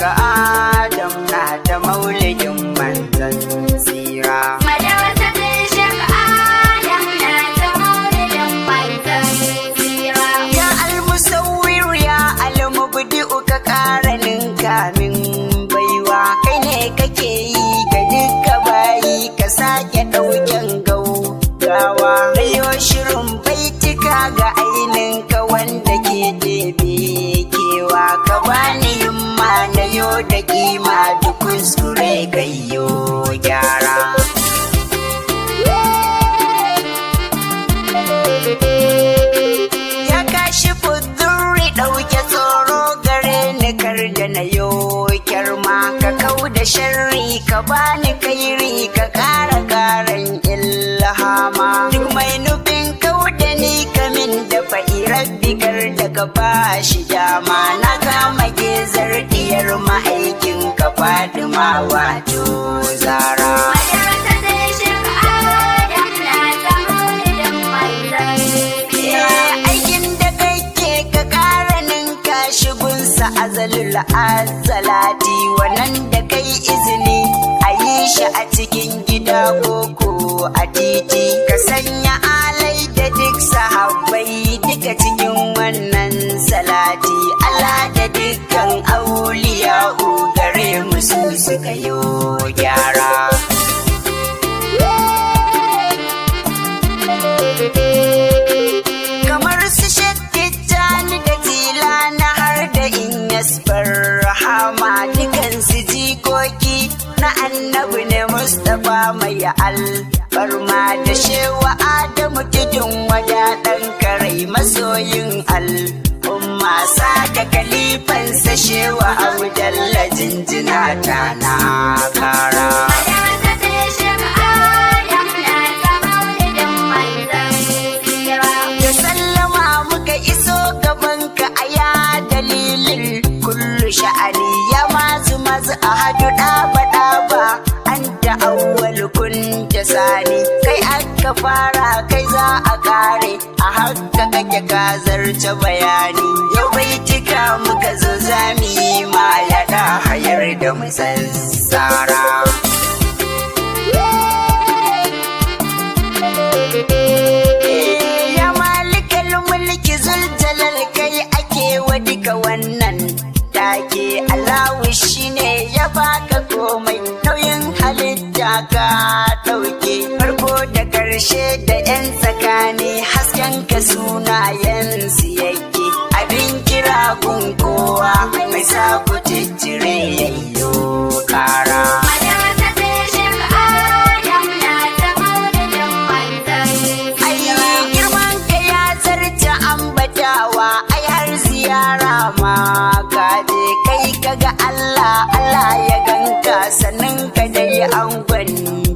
ka Adam na ta maulidin manzan tsira. Madrasatul Sheikh Adam na ta maulidin manzan tsira. Ya almusawwir ya almubdi'u ka ƙara ninka min baiwa, kai ne kake yi ga duka bayi ka sake ɗauken gaugawa. Rayo shirin baitika ga aininka wanda ke ɗebe kewa, ka bani himma na yo da kima duk kuskure gayyo gyara. Ya kashi fudurri ɗauke tsoro gare ni kar da na yo kyarma, ka kau da sharri ka bani kairi ka ƙara ƙaran ilhama. Duk mai nufin kau da ni kamin da fa'irar bigar da ka ba shi dama, na kama gezar diyar ma'aikin ka Fatima wato Zara. Madrasatul Sheikh Adam na ta maulidin manzan tsira. Aikin da kake ka ƙara ninka shigunsa azalul azalati, wannan da kai izini a yi shi a cikin gida koko a titi, ka sanya alai da duk sahabbai duka cikin wannan salati. Allah da dukkan auliya'u gare musu suka yi gyara. Kamar su shattijani da tilana har da inyasbar rahama, dukansu jikoki na annabi ne Mustapha mai alfarma, da shewa Adamu tudun wada ɗan karai masoyin al'umma, sa da kalifansa shewa Abdalla jinjina ta na kara. Madrasatul Sheikh Adam na ta maulidin manzan tsira. Da sallama muka iso gabanka a ya dalilin kullu sha'ani, ya mazu a hadu ɗaba an da awwal kun da sani, kai aka fara kai za a kare, a haka kake ka zarce bayani. Yau bai cika muka zo zami ma ya da hayar da mu sassara. Ya malikal mulki zuljalal kai ake wa duka wannan take, Allahu shine ya baka komai nauyin halitta ka ɗauke, farko da ƙarshe da 'yan tsakani hasken ka sunayen su yake, abin kira gun kowa mai sa ku ciccire yayyo kara. Madrasatul Sheikh Adam na ta maulidin manzan tsira. Girman ka ya zarta ambatawa, ai har ziyara ma ka je kai kaga Allah, Allah ya ganka sannan ka dai angon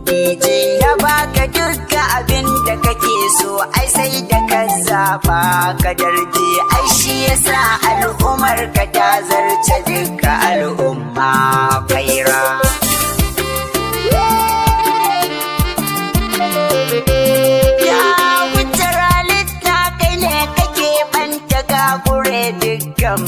DJ, ya baka dukka abin da kake so, ai sai da ka zaba ka darje, ai shi yasa al'ummar ka ta zarce dukka al'umma kaira. Ya wuce ralitta kai ne kake banta gagure dukkan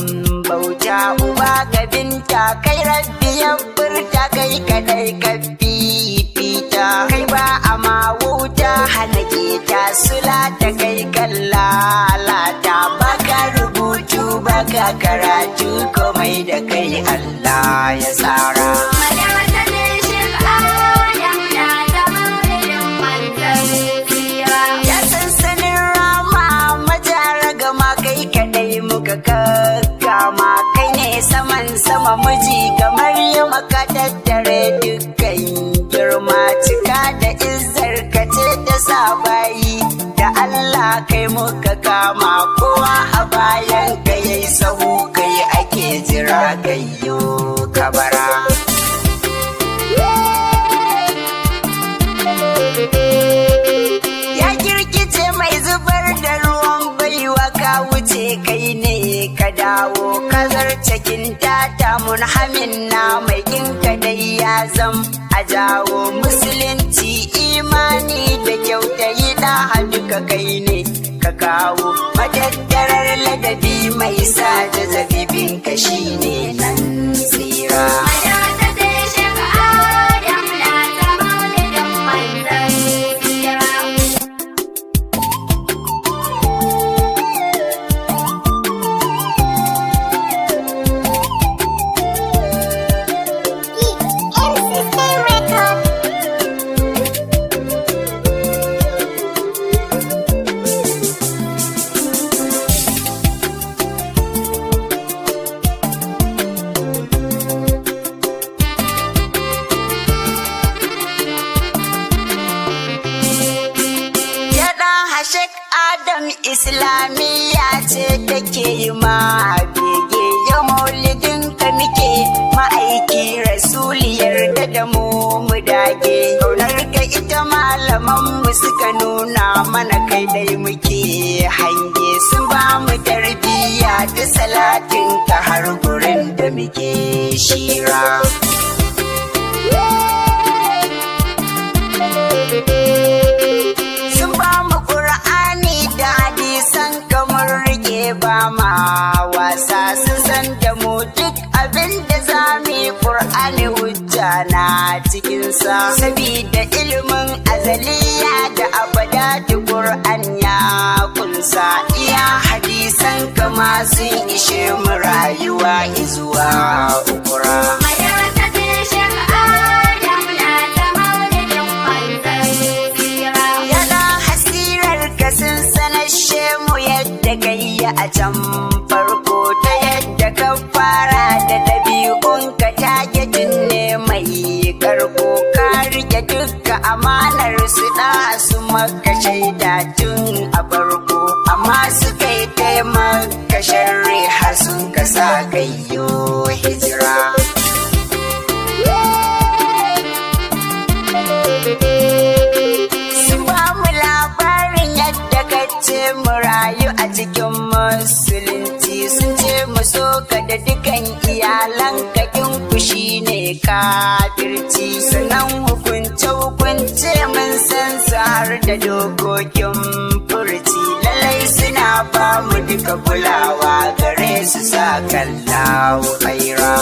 bauta, uba ga binta kai rabbi ya furta, kai kadai ka fifita, kai ba a ma wuta hana ta sula ta kai kan lalata, baka rubutu baka karatu komai da kai Allah ya tsara. Madrasatul Sheikh Adam na ta maulidin manzan tsira. Ya sansanin rama majara gama kai kadai muka kakkama, kai ne saman sama miji ga Maryama ka tattare dukkan girma, cika da izzar ka ce da sabayi da Allah kai muka kama, kowa a bayan ka yayi sahu kai ake jira gayyo kabara. Ya girgice mai zubar da ruwan baiwa, ka wuce kai ne ka dawo, ka zarce kinta munhamin na mai kinka dai ya zam a jawo, musulunci imani da kyautayi da duka kai ne ka kawo, matattarar ladabi mai sa jazabibin ka shine nan tsira. islamiyya ce take yi ma bege yau maulidin ka muke ma'aiki rasuliyar da mu dage kaunar ka ita malaman mu suka nuna mana kai dai muke hange sun ba mu tarbiyya da salatin ka har gurin da muke shira. Sun ba mu Qur'ani da hadisan kamar rike ba ma wasa sun san da mu duk abin da za mu yi Qur'ani hujja na cikinsa sabida ilimin azaliya da abada da Qur'an ya kunsa iya hadisan kama sun ishe mu rayuwa izuwa ukura. Sun sanashe mu yadda kai a can farko ta yadda ka fara da ɗabi'unka tagetin ne mai karko ka rike dukka amanar su da su maka shaida tun a farko amma su kai taimaka sharri har sun kasa kayyo hijira. Ce mu rayu a cikin musulunci sun ce mu so ka da dukan iyalanka kin kushi ne kafirci sannan hukunce mun san su har da dokokin furci lallai suna ba mu duka kulawa gare su sa kallahu khaira.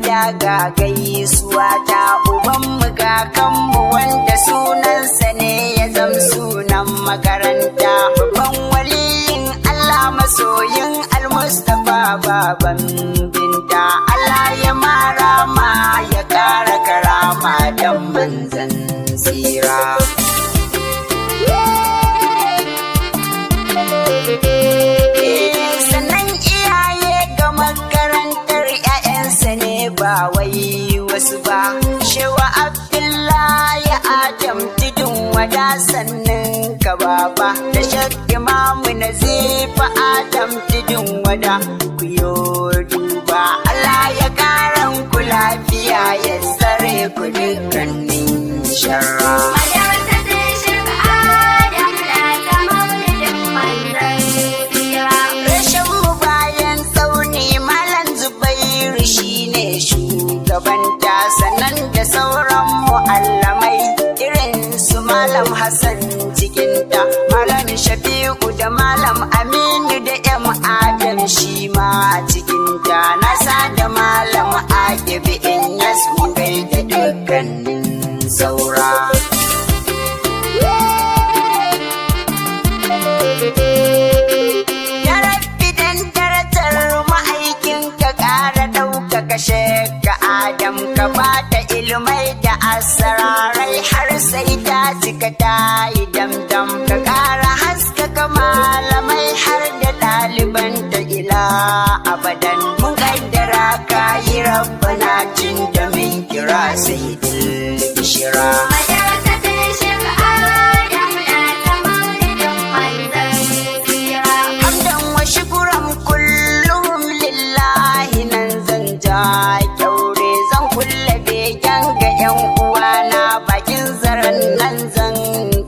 Daga gaisuwa ta ubanmu kakanmu wanda sunansa ne ya zam sunan makaranta babban waliyin Allah masoyin almustafa baban binta Allah ya marama ya kara karama dan manzan tsira. Sannan iyaye ga makarantar 'ya'yansa ne ba wai wasu ba shewa Abdullahi Adam tudun wada sannan ka baba da shak imamu Nazifa Adam tudun wada ku yo duba Allah ya karan ku lafiya ya tsare ku dukkanin sharra. Shugabanta sannan da sauran mu'allamai irin su Malam Hassan cikinta, Malam Shafi'u da Malam Aminu da M. Adam shi ma cikinta, nasa da Malam Akibi in yasu gai da dukkanin saura. Ya rabbi dan darajar ma'aikinka ƙara ɗaukaka shekka Adam ka bata ilmai da asararai har sai ta cika ta yi damdam ka ƙara haskaka malamai har da ɗaliban ta ila abadan mun kaddara ka yi rabbana jin da min kira sai bishira. Hamdan wa shukuran kullum lillahi nan zan ja kyaure zan kulle begen ga 'yan uwana bakin zaren nan zan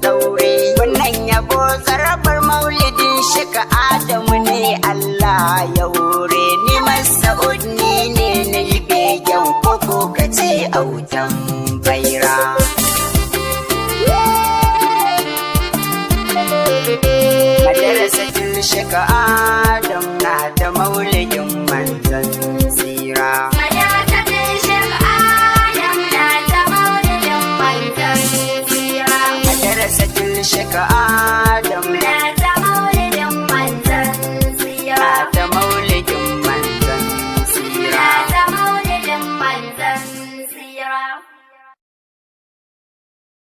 daure wannan yabo zarabar maulidin shika Adamu ne Allah ya hore ni Mas'ud ni ne na yi begen koko kace autan baira. Madarasatul shika